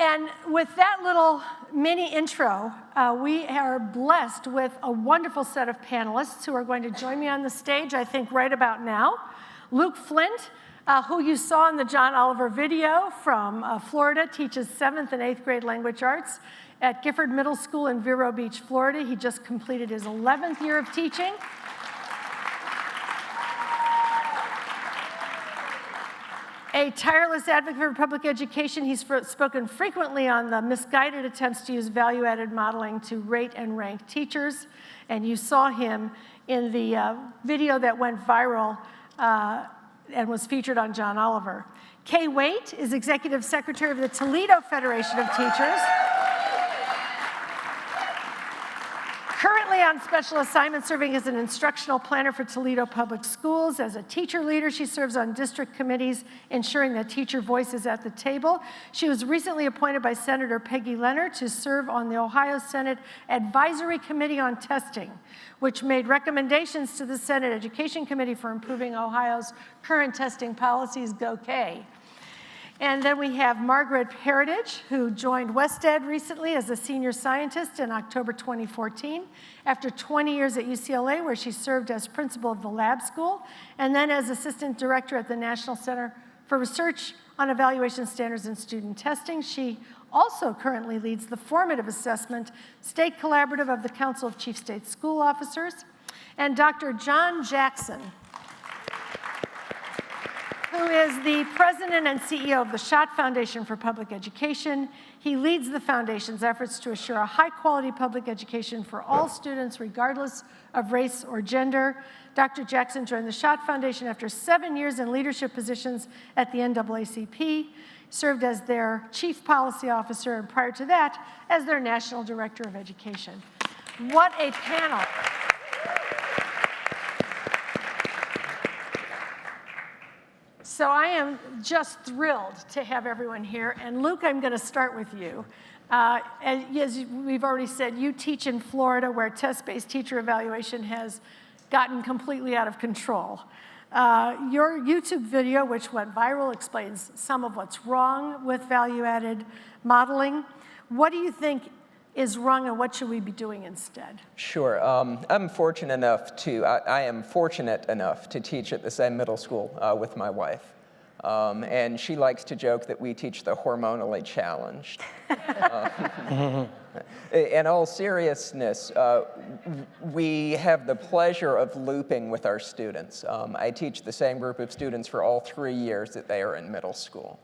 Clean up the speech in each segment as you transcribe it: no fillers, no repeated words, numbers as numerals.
And with that little mini intro, we are blessed with a wonderful set of panelists who are going to join me on the stage, I think, right about now. Luke Flint, who you saw in the John Oliver video from Florida, teaches 7th and 8th grade language arts at Gifford Middle School in Vero Beach, Florida. He just completed his 11th year of teaching. A tireless advocate for public education, he's spoken frequently on the misguided attempts to use value-added modeling to rate and rank teachers, and you saw him in the video that went viral and was featured on John Oliver. Kay Waite is Executive Secretary of the Toledo Federation of Teachers. Currently on special assignment, serving as an instructional planner for Toledo Public Schools. As a teacher leader, she serves on district committees, ensuring that teacher voice is at the table. She was recently appointed by Senator Peggy Leonard to serve on the Ohio Senate Advisory Committee on Testing, which made recommendations to the Senate Education Committee for improving Ohio's current testing policies. Go Kay. And then we have Margaret Heritage, who joined WestEd recently as a senior scientist in October 2014, after 20 years at UCLA, where she served as principal of the lab school, and then as assistant director at the National Center for Research on Evaluation Standards and Student Testing. She also currently leads the Formative Assessment State Collaborative of the Council of Chief State School Officers. And Dr. John Jackson, who is the president and CEO of the Schott Foundation for Public Education. He leads the foundation's efforts to assure a high-quality public education for all students, regardless of race or gender. Dr. Jackson joined the Schott Foundation after 7 years in leadership positions at the NAACP, served as their chief policy officer, and prior to that, as their national director of education. What a panel. So I am just thrilled to have everyone here. And Luke, I'm going to start with you. As we've already said, you teach in Florida, where test-based teacher evaluation has gotten completely out of control. Your YouTube video, which went viral, explains some of what's wrong with value-added modeling. What do you think is wrong, and what should we be doing instead? Sure. I am fortunate enough to teach at the same middle school with my wife. And she likes to joke that we teach the hormonally challenged. In all seriousness, we have the pleasure of looping with our students. I teach the same group of students for all 3 years that they are in middle school.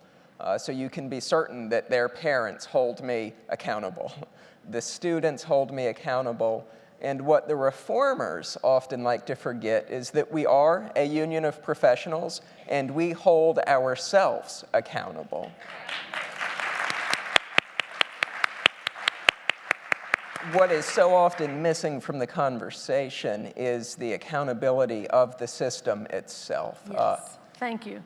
So you can be certain that their parents hold me accountable. The students hold me accountable, and what the reformers often like to forget is that we are a union of professionals, and we hold ourselves accountable. What is so often missing from the conversation is the accountability of the system itself. Yes, thank you.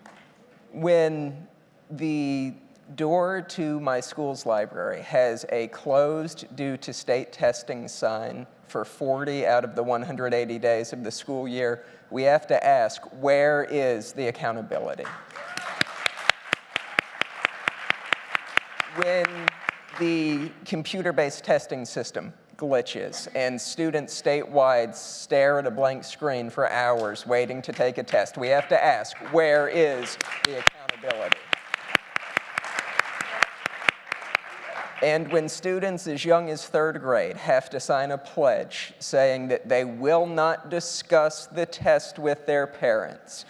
When the door to my school's library has a closed due to state testing sign for 40 out of the 180 days of the school year, we have to ask, where is the accountability? When the computer-based testing system glitches and students statewide stare at a blank screen for hours waiting to take a test, we have to ask, where is the accountability? And when students as young as 3rd grade have to sign a pledge saying that they will not discuss the test with their parents,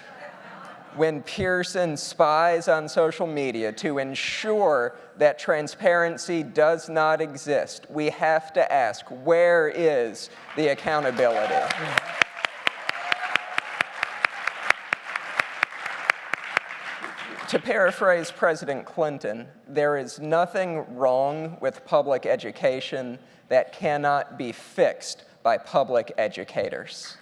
when Pearson spies on social media to ensure that transparency does not exist, we have to ask, where is the accountability? To paraphrase President Clinton, there is nothing wrong with public education that cannot be fixed by public educators.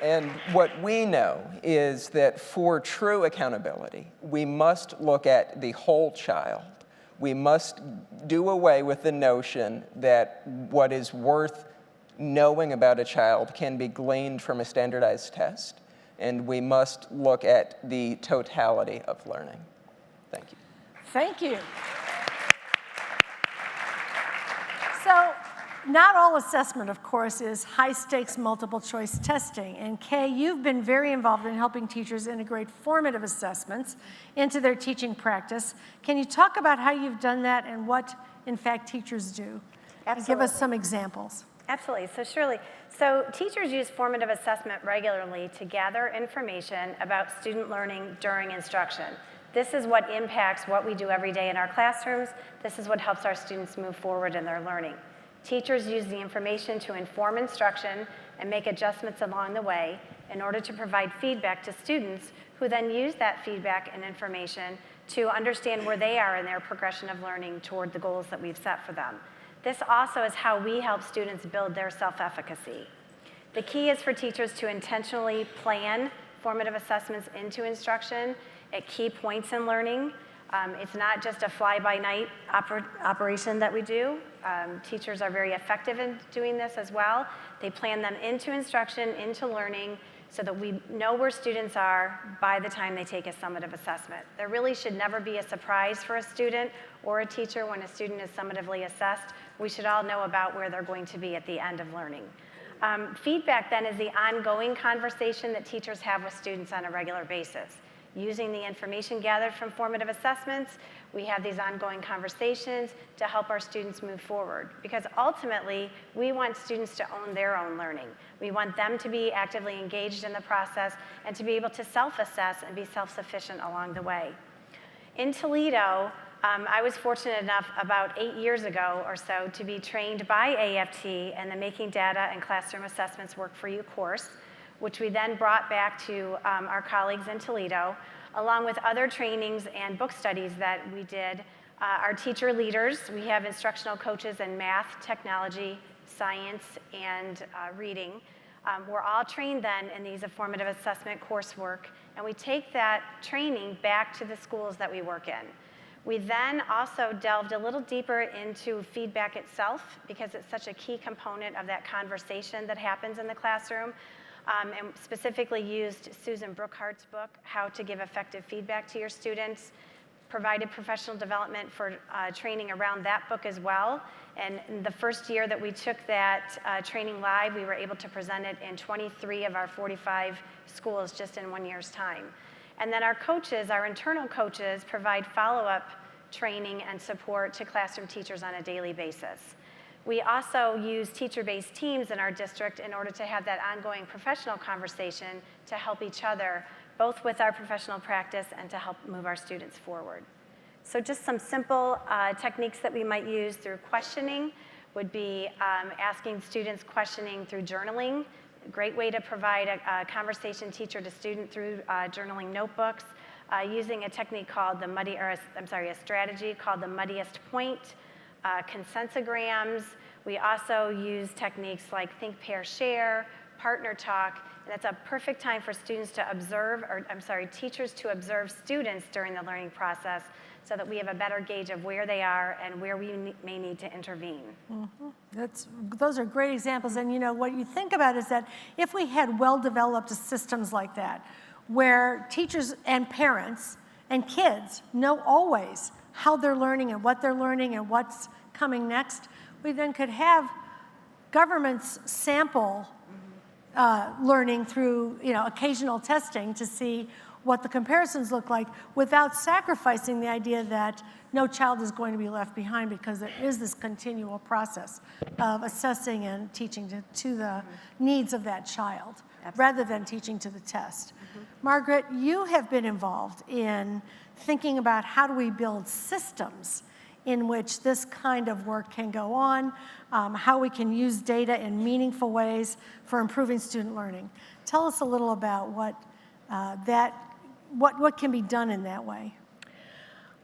And what we know is that for true accountability, we must look at the whole child. We must do away with the notion that what is worth knowing about a child can be gleaned from a standardized test. and we must look at the totality of learning. Thank you. Thank you. So, not all assessment, of course, is high-stakes multiple-choice testing. And Kay, you've been very involved in helping teachers integrate formative assessments into their teaching practice. Can you talk about how you've done that and what, in fact, teachers do? Absolutely. Give us some examples. Absolutely. So Shirley, so teachers use formative assessment regularly to gather information about student learning during instruction. This is what impacts what we do every day in our classrooms. This is what helps our students move forward in their learning. Teachers use the information to inform instruction and make adjustments along the way in order to provide feedback to students who then use that feedback and information to understand where they are in their progression of learning toward the goals that we've set for them. This also is how we help students build their self-efficacy. The key is for teachers to intentionally plan formative assessments into instruction at key points in learning. It's not just a fly-by-night operation that we do. Teachers are very effective in doing this as well. They plan them into instruction, into learning, so that we know where students are by the time they take a summative assessment. There really should never be a surprise for a student or a teacher when a student is summatively assessed. We should all know about where they're going to be at the end of learning. Feedback then is the ongoing conversation that teachers have with students on a regular basis. Using the information gathered from formative assessments, we have these ongoing conversations to help our students move forward. Because ultimately, we want students to own their own learning. We want them to be actively engaged in the process and to be able to self-assess and be self-sufficient along the way. In Toledo, I was fortunate enough about 8 years ago or so to be trained by AFT in the Making Data and Classroom Assessments Work for You course, which we then brought back to our colleagues in Toledo, along with other trainings and book studies that we did. Our teacher leaders, we have instructional coaches in math, technology, science, and reading. We're all trained then in these formative assessment coursework, and we take that training back to the schools that we work in. We then also delved a little deeper into feedback itself, because it's such a key component of that conversation that happens in the classroom. And specifically used Susan Brookhart's book, How to Give Effective Feedback to Your Students, provided professional development for training around that book as well. And in the first year that we took that training live, we were able to present it in 23 of our 45 schools just in 1 year's time. And then our coaches, our internal coaches, provide follow-up training and support to classroom teachers on a daily basis. We also use teacher-based teams in our district in order to have that ongoing professional conversation to help each other, both with our professional practice and to help move our students forward. So just some simple techniques that we might use through questioning would be asking students questioning through journaling. A great way to provide a conversation teacher to student through journaling notebooks, using a technique called a strategy called the muddiest point, consensograms. We also use techniques like think, pair, share, partner talk, and that's a perfect time for students to observe, teachers to observe students during the learning process so that we have a better gauge of where they are and where we may need to intervene. Mm-hmm. Those are great examples, and you know, what you think about is that if we had well-developed systems like that, where teachers and parents and kids know always how they're learning and what's coming next, we then could have governments sample learning through occasional testing to see what the comparisons look like without sacrificing the idea that no child is going to be left behind, because there is this continual process of assessing and teaching to the needs of that child. Absolutely. Rather than teaching to the test. Mm-hmm. Margaret, you have been involved in thinking about how do we build systems in which this kind of work can go on, how we can use data in meaningful ways for improving student learning. Tell us a little about what can be done in that way.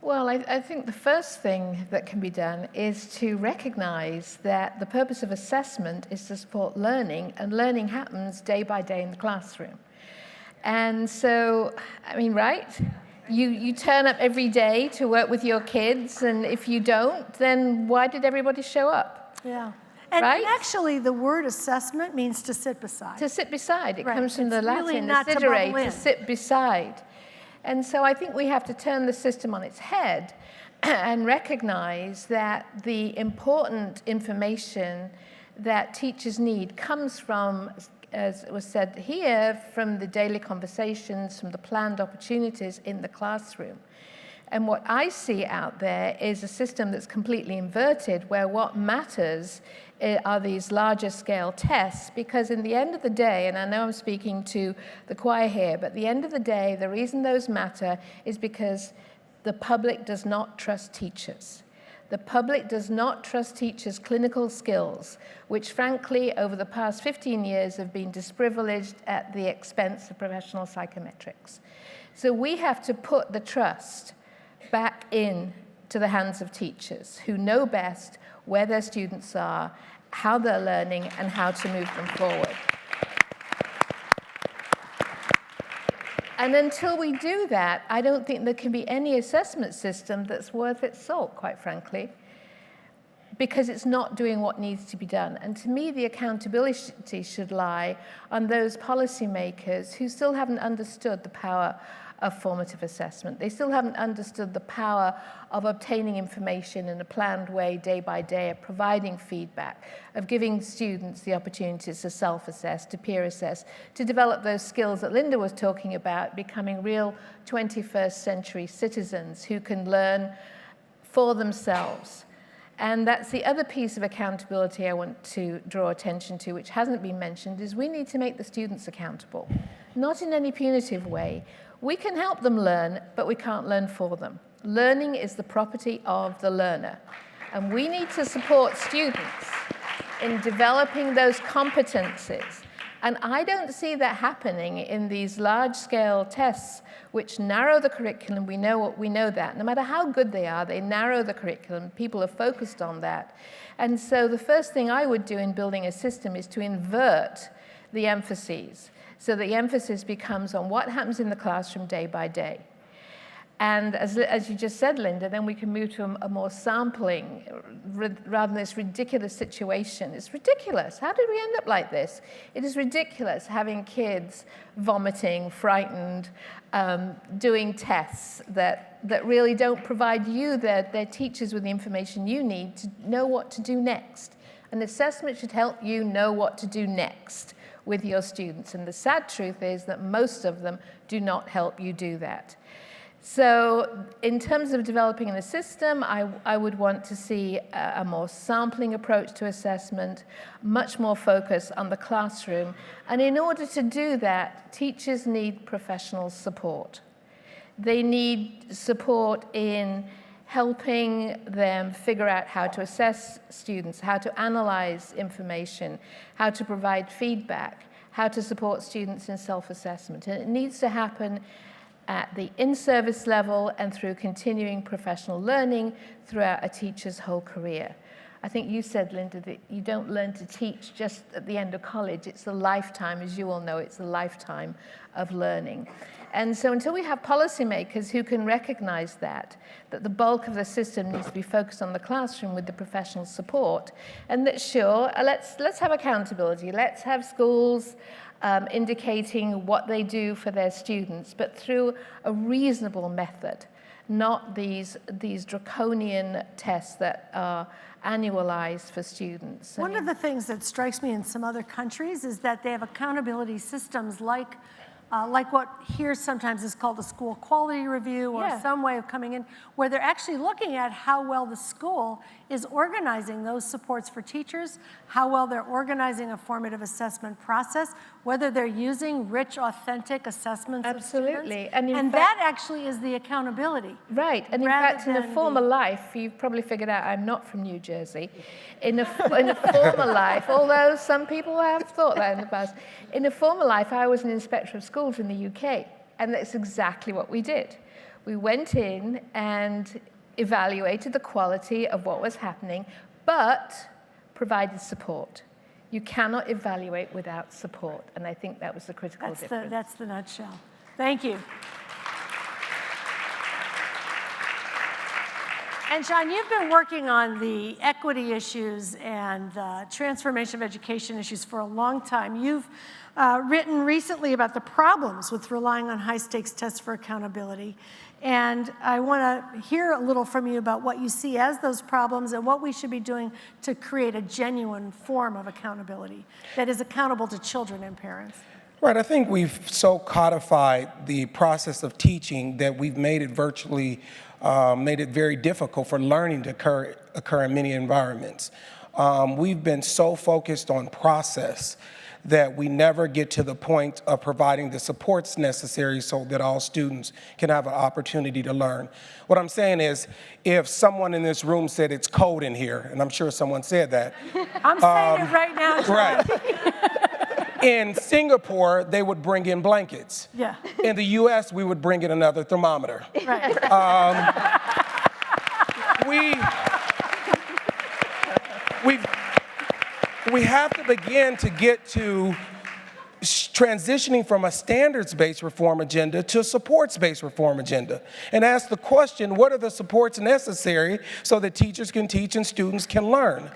Well, I think the first thing that can be done is to recognize that the purpose of assessment is to support learning, and learning happens day by day in the classroom. And so, I mean, right? You turn up every day to work with your kids, and if you don't, then why did everybody show up? Yeah. And right? actually, the word assessment means to sit beside. To sit beside. It Right. comes from the It's really Latin, not to assidere, bubble in. to sit beside. And so I think we have to turn the system on its head and recognize that the important information that teachers need comes from, as was said here, from the daily conversations, from the planned opportunities in the classroom. And what I see out there is a system that's completely inverted, where what matters are these larger scale tests, because in the end of the day, and I know I'm speaking to the choir here, but at the end of the day, the reason those matter is because the public does not trust teachers. The public does not trust teachers' clinical skills, which frankly, over the past 15 years have been disprivileged at the expense of professional psychometrics. So we have to put the trust back in to the hands of teachers who know best where their students are, how they're learning, and how to move them forward. And until we do that, I don't think there can be any assessment system that's worth its salt, quite frankly, because it's not doing what needs to be done. And to me, the accountability should lie on those policymakers who still haven't understood the power of formative assessment. They still haven't understood the power of obtaining information in a planned way, day by day, of providing feedback, of giving students the opportunities to self-assess, to peer assess, to develop those skills that Linda was talking about, becoming real 21st century citizens who can learn for themselves. And that's the other piece of accountability I want to draw attention to, which hasn't been mentioned, is we need to make the students accountable, not in any punitive way. We can help them learn, but we can't learn for them. Learning is the property of the learner. And we need to support students in developing those competencies. And I don't see that happening in these large-scale tests which narrow the curriculum. We know that. No matter how good they are, they narrow the curriculum. People are focused on that. And so the first thing I would do in building a system is to invert the emphases, so the emphasis becomes on what happens in the classroom day by day. And as you just said, Linda, then we can move to a more sampling rather than this ridiculous situation. It's ridiculous. How did we end up like this? It is ridiculous having kids vomiting, frightened, doing tests that really don't provide you, their teachers, with the information you need to know what to do next. An assessment should help you know what to do next with your students. And the sad truth is that most of them do not help you do that. So in terms of developing a system, I would want to see a more sampling approach to assessment, much more focus on the classroom. And in order to do that, teachers need professional support. They need support in helping them figure out how to assess students, how to analyze information, how to provide feedback, how to support students in self-assessment. And it needs to happen at the in-service level and through continuing professional learning throughout a teacher's whole career. I think you said, Linda, that you don't learn to teach just at the end of college. It's a lifetime, as you all know, it's a lifetime of learning. And so until we have policymakers who can recognize that the bulk of the system needs to be focused on the classroom with the professional support, and that sure, let's have accountability. Let's have schools indicating what they do for their students, but through a reasonable method, not these draconian tests that are annualized for students. One of the things that strikes me in some other countries is that they have accountability systems like what here sometimes is called a school quality review, or some way of coming in, where they're actually looking at how well the school is organizing those supports for teachers, how well they're organizing a formative assessment process, whether they're using rich, authentic assessments of students. And that actually is the accountability. Right, and in fact, in a former life, you've probably figured out I'm not from New Jersey. In a former life, although some people have thought that in the past, in a former life, I was an inspector of schools in the UK, and that's exactly what we did. We went in and evaluated the quality of what was happening, but provided support. You cannot evaluate without support, and I think that was the critical difference. That's the nutshell. Thank you. And John, you've been working on the equity issues and the transformation of education issues for a long time. You've written recently about the problems with relying on high-stakes tests for accountability. And I want to hear a little from you about what you see as those problems and what we should be doing to create a genuine form of accountability that is accountable to children and parents. Right, I think we've so codified the process of teaching that we've made it very difficult for learning to occur in many environments. We've been so focused on process that we never get to the point of providing the supports necessary so that all students can have an opportunity to learn. What I'm saying is, if someone in this room said it's cold in here, and I'm sure someone said that. I'm saying it right now, John. Right. In Singapore, they would bring in blankets. Yeah. In the US, we would bring in another thermometer. Right. We have to begin to get to transitioning from a standards-based reform agenda to a supports-based reform agenda, and ask the question, what are the supports necessary so that teachers can teach and students can learn?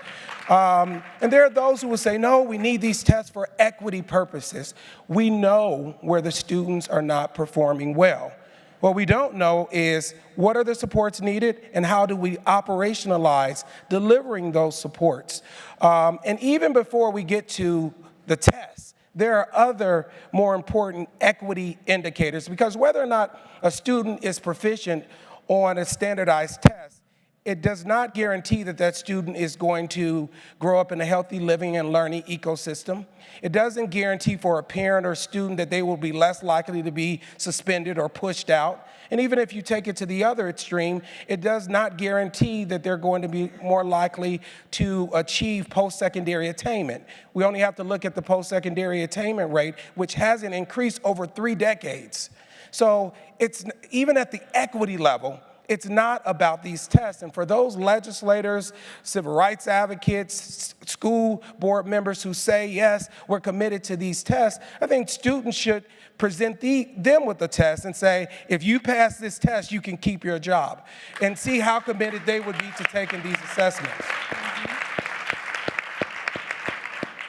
And there are those who will say, no, we need these tests for equity purposes. We know where the students are not performing well. What we don't know is what are the supports needed and how do we operationalize delivering those supports. And even before we get to the tests, there are other more important equity indicators, because whether or not a student is proficient on a standardized test, it does not guarantee that that student is going to grow up in a healthy living and learning ecosystem. It doesn't guarantee for a parent or student that they will be less likely to be suspended or pushed out. And even if you take it to the other extreme, it does not guarantee that they're going to be more likely to achieve post-secondary attainment. We only have to look at the post-secondary attainment rate, which hasn't increased over 3 decades. So it's even at the equity level, it's not about these tests. And for those legislators, civil rights advocates, school board members who say, yes, we're committed to these tests, I think students should present them with the test and say, if you pass this test, you can keep your job, and see how committed they would be to taking these assessments.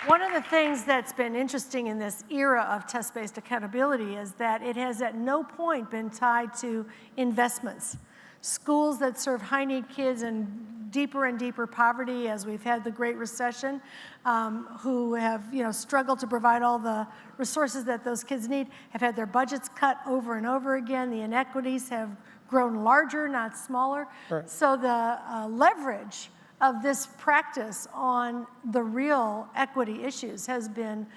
One of the things that's been interesting in this era of test-based accountability is that it has at no point been tied to investments. Schools that serve high-need kids in deeper and deeper poverty, as we've had the Great Recession, who have struggled to provide all the resources that those kids need, have had their budgets cut over and over again. The inequities have grown larger, not smaller. Right. So the leverage of this practice on the real equity issues has been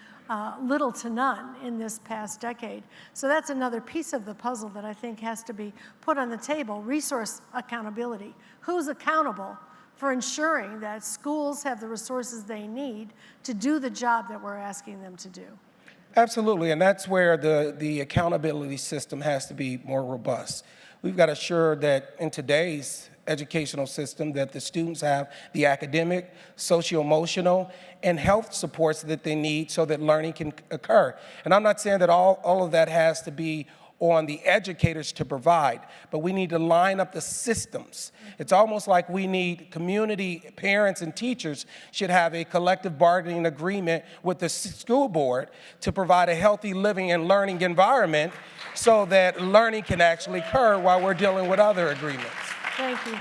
little to none in this past decade. So that's another piece of the puzzle that I think has to be put on the table, resource accountability. Who's accountable for ensuring that schools have the resources they need to do the job that we're asking them to do? Absolutely, and that's where the accountability system has to be more robust. We've got to assure that in today's educational system that the students have the academic, socio-emotional, and health supports that they need so that learning can occur. And I'm not saying that all of that has to be on the educators to provide, but we need to line up the systems. It's almost like we need community, parents and teachers should have a collective bargaining agreement with the school board to provide a healthy living and learning environment so that learning can actually occur while we're dealing with other agreements. Thank you.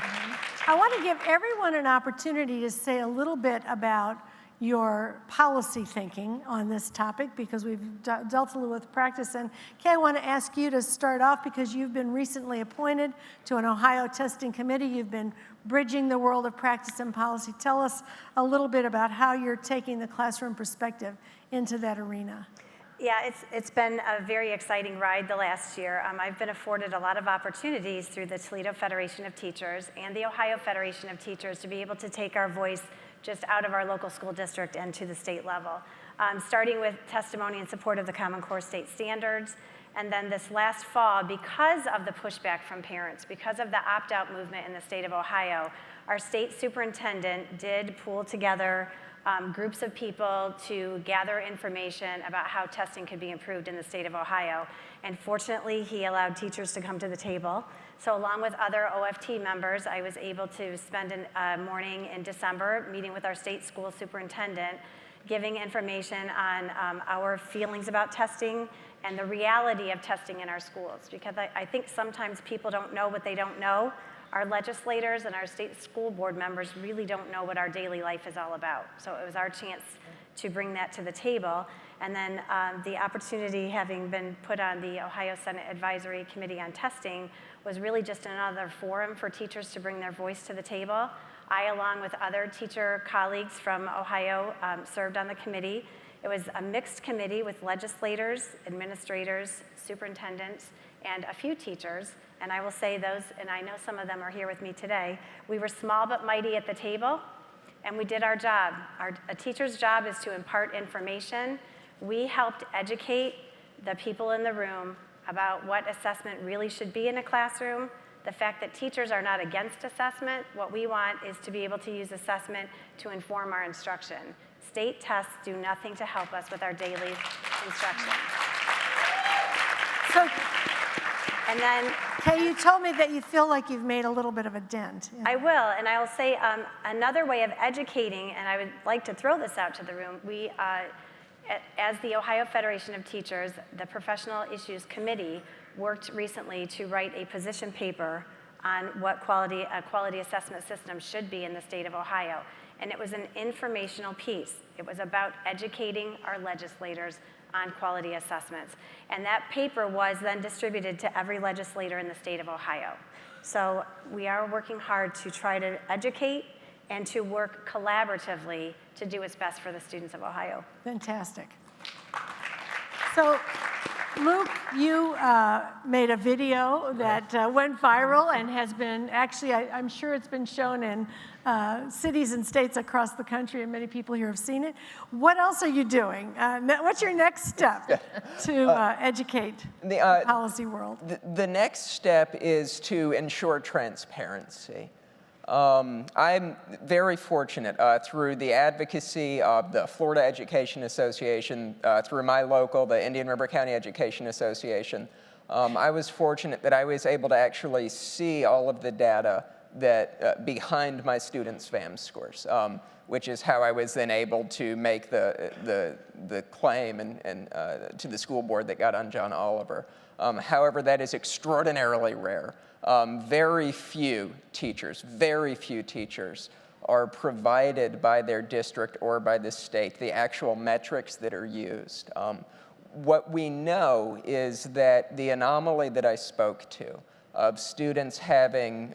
I want to give everyone an opportunity to say a little bit about your policy thinking on this topic, because we've dealt a little with practice. And Kay, I want to ask you to start off, because you've been recently appointed to an Ohio testing committee. You've been bridging the world of practice and policy. Tell us a little bit about how you're taking the classroom perspective into that arena. Yeah, it's been a very exciting ride the last year. I've been afforded a lot of opportunities through the Toledo Federation of Teachers and the Ohio Federation of Teachers to be able to take our voice just out of our local school district and to the state level. Starting with testimony in support of the Common Core state standards, And then this last fall, because of the pushback from parents, because of the opt-out movement in the state of Ohio, our state superintendent did pool together groups of people to gather information about how testing could be improved in the state of Ohio. And fortunately, he allowed teachers to come to the table. So along with other OFT members, I was able to spend a morning in December meeting with our state school superintendent, giving information on our feelings about testing and the reality of testing in our schools. Because I think sometimes people don't know what they don't know. Our legislators and our state school board members really don't know what our daily life is all about. So it was our chance to bring that to the table. And then the opportunity, having been put on the Ohio Senate Advisory Committee on Testing, was really just another forum for teachers to bring their voice to the table. I, along with other teacher colleagues from Ohio, served on the committee. It was a mixed committee with legislators, administrators, superintendents, and a few teachers. And I will say those, and I know some of them are here with me today, we were small but mighty at the table, and we did our job. A teacher's job is to impart information. We helped educate the people in the room about what assessment really should be in a classroom, the fact that teachers are not against assessment. What we want is to be able to use assessment to inform our instruction. State tests do nothing to help us with our daily instruction. So, And then Kay, you told me that you feel like you've made a little bit of a dent. I will, and I will say another way of educating, and I would like to throw this out to the room. We, as the Ohio Federation of Teachers, the Professional Issues Committee worked recently to write a position paper on what a quality assessment system should be in the state of Ohio. And it was an informational piece. It was about educating our legislators on quality assessments. And that paper was then distributed to every legislator in the state of Ohio. So we are working hard to try to educate and to work collaboratively to do what's best for the students of Ohio. Fantastic. So, Luke, you made a video that went viral and has been, actually, I'm sure it's been shown in cities and states across the country, and many people here have seen it. What else are you doing? What's your next step to educate the policy world? The next step is to ensure transparency. I'm very fortunate through the advocacy of the Florida Education Association, through my local, the Indian River County Education Association. I was fortunate that I was able to actually see all of the data that behind my students' FAM scores, which is how I was then able to make the claim and to the school board that got on John Oliver. However, that is extraordinarily rare. Very few teachers are provided by their district or by the state the actual metrics that are used. What we know is that the anomaly that I spoke to of students having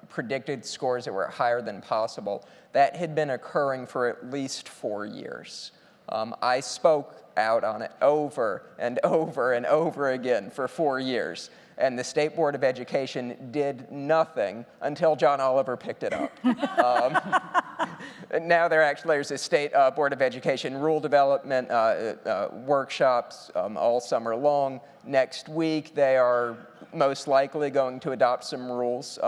predicted scores that were higher than possible, that had been occurring for at least 4 years. I spoke out on it over and over and over again for 4 years. And the State Board of Education did nothing until John Oliver picked it up. Now there's a State Board of Education rule development workshops all summer long. Next week, they are most likely going to adopt some rules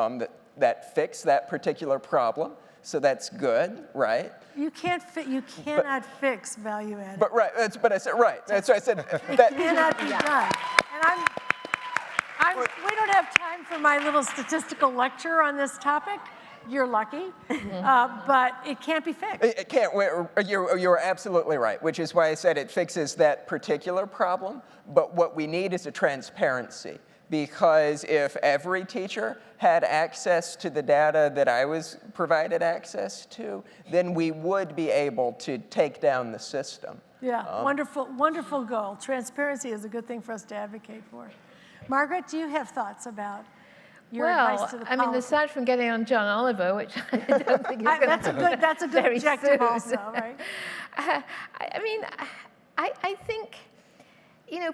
that fix that particular problem. So that's good, right? You cannot fix value added. But right, but I said right. That's what I said. It cannot be done. And we don't have time for my little statistical lecture on this topic. You're lucky, but it can't be fixed. It can't. You're absolutely right, which is why I said it fixes that particular problem. But what we need is a transparency. Because if every teacher had access to the data that I was provided access to, then we would be able to take down the system. Yeah, wonderful goal. Transparency is a good thing for us to advocate for. Margaret, do you have thoughts about your advice to the policy? Aside from getting on John Oliver, which I don't think is going to that's a good objective also, right? I think,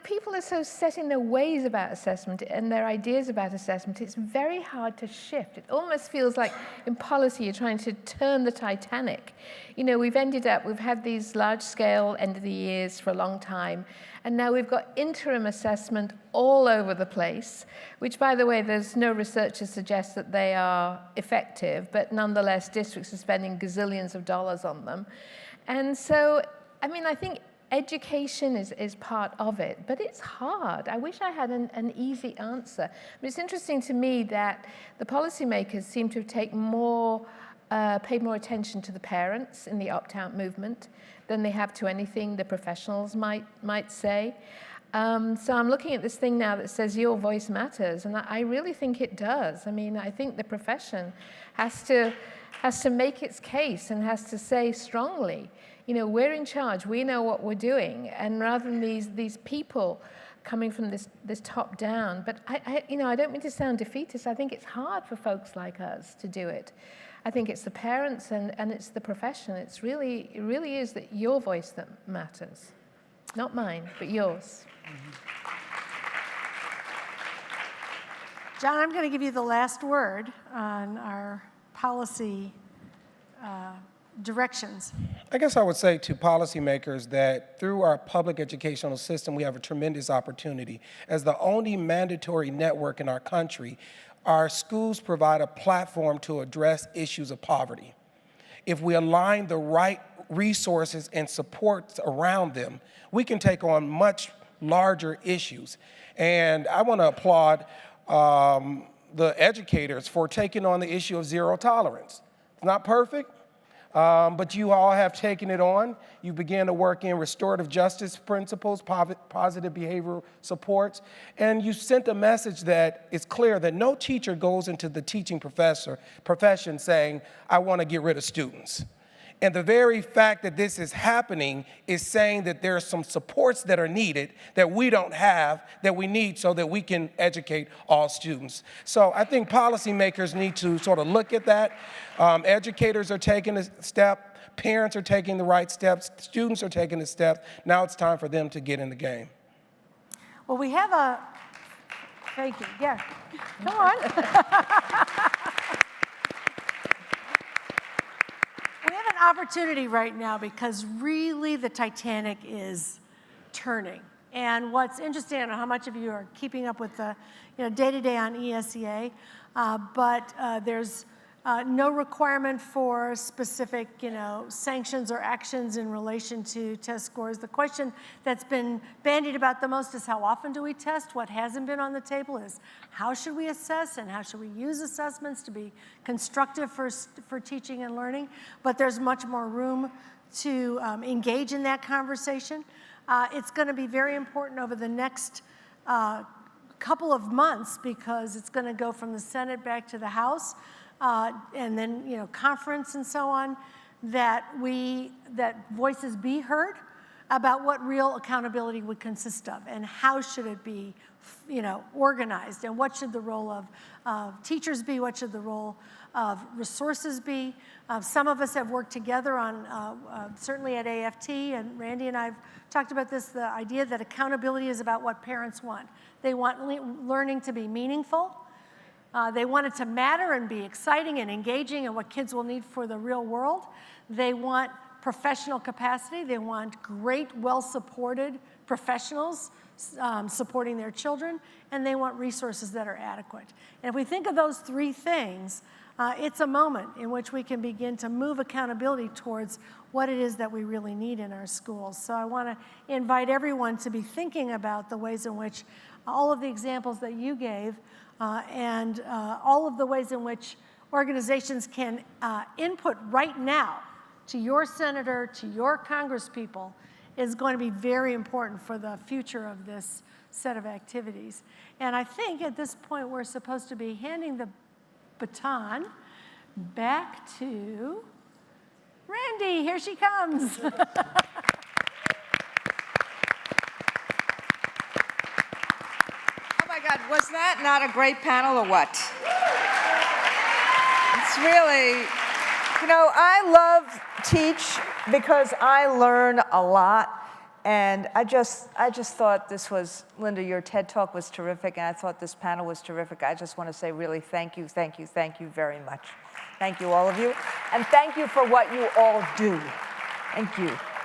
people are so set in their ways about assessment and their ideas about assessment, it's very hard to shift. It almost feels like in policy you're trying to turn the Titanic. We've had these large-scale end of the years for a long time, and now we've got interim assessment all over the place, which, by the way, there's no research to suggest that they are effective, but nonetheless, districts are spending gazillions of dollars on them. And so, I think education is part of it, but it's hard. I wish I had an easy answer. But it's interesting to me that the policymakers seem to have paid more attention to the parents in the opt-out movement than they have to anything the professionals might say. So I'm looking at this thing now that says your voice matters, and I really think it does. I think the profession has to make its case and has to say strongly, we're in charge, we know what we're doing, and rather than these people coming from this top down. But I don't mean to sound defeatist. I think it's hard for folks like us to do it. I think it's the parents and it's the profession. It really is that your voice that matters, not mine, but yours. John, I'm going to give you the last word on our policy directions. I guess I would say to policymakers that through our public educational system, we have a tremendous opportunity. As the only mandatory network in our country, our schools provide a platform to address issues of poverty. If we align the right resources and supports around them, we can take on much larger issues. And I want to applaud the educators for taking on the issue of zero tolerance. It's not perfect, but you all have taken it on. You began to work in restorative justice principles, positive behavioral supports, and you sent a message that it's clear that no teacher goes into the teaching profession saying, I want to get rid of students. And the very fact that this is happening is saying that there are some supports that are needed that we don't have, that we need so that we can educate all students. So I think policymakers need to sort of look at that. Educators are taking a step, parents are taking the right steps, students are taking the steps. Now it's time for them to get in the game. Well, we have a, thank you, yeah, come on. We have an opportunity right now because really the Titanic is turning. And what's interesting, I don't know how much of you are keeping up with the day-to-day on ESEA, but there's no requirement for specific sanctions or actions in relation to test scores. The question that's been bandied about the most is how often do we test? What hasn't been on the table is how should we assess and how should we use assessments to be constructive for teaching and learning? But there's much more room to engage in that conversation. It's going to be very important over the next couple of months because it's going to go from the Senate back to the House. And then, conference and so on, that voices be heard about what real accountability would consist of and how should it be, organized and what should the role of teachers be, what should the role of resources be. Some of us have worked together on, certainly at AFT, and Randy and I have talked about this, the idea that accountability is about what parents want. They want learning to be meaningful. They want it to matter and be exciting and engaging and what kids will need for the real world. They want professional capacity. They want great, well-supported professionals supporting their children. And they want resources that are adequate. And if we think of those three things, it's a moment in which we can begin to move accountability towards what it is that we really need in our schools. So I want to invite everyone to be thinking about the ways in which all of the examples that you gave and all of the ways in which organizations can input right now to your senator, to your congresspeople, is going to be very important for the future of this set of activities. And I think at this point we're supposed to be handing the baton back to Randy. Here she comes. God, was that not a great panel or what? It's really, I love teach because I learn a lot. And I just thought this was, Linda, your TED Talk was terrific, and I thought this panel was terrific. I just want to say really thank you very much. Thank you, all of you. And thank you for what you all do. Thank you.